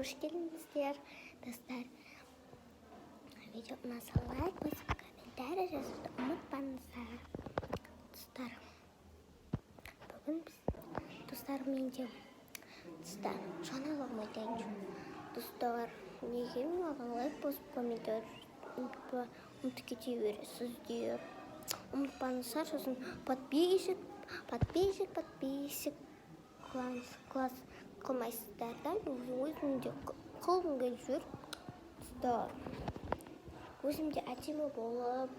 қош келдіңіздер, достар. Видео ұнаса лайк басып, комментарий жазуды ұмытпаңыздар. Достар, бүгін біз достарыммен де достар жаңалық айтайыншы. Достар, неге маған лайк басып, комментарий ұмытып кете бересіздер. Ұмытпаңыздар, сосын подписчик класс қылмайсыздар да, өзімде қылғым келіп жүр. Достар, өзімде әдемі болып,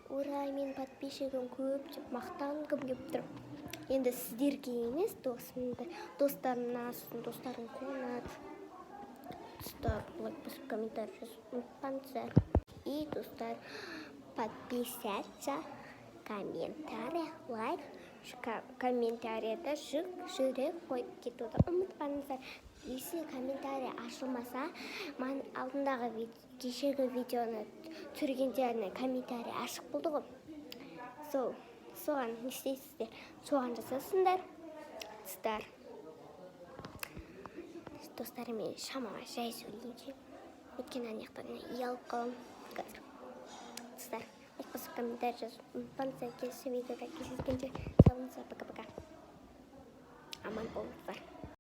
орай мен подписчигім көп деп мақтанғым келіп тұр. Енді сіздерге емес, достарым қуанады. Достар, лайк басып, комментарий жазып ұмытпаңыздар. И достар, подписаться, комментарий, лайк, комментарийда жүрек қойып кетуді ұмытпаңыздар. Если комментарий ашылмаса, мен алдындағы кешегі видеоны түсіргендеріне комментарий ашық болды ғой. Соған не істейсіздер? Соған жасасыңдар. Достарыммен шамаға жай сөйлейінше. Өткен аяқтан ұялып қалам қазір. Достар, лайк басып, комментарий жазып ұмытпаңыздар. Келесі видеода кездескенше сау болыңыздар. Пока-пока. Аман болыңыздар.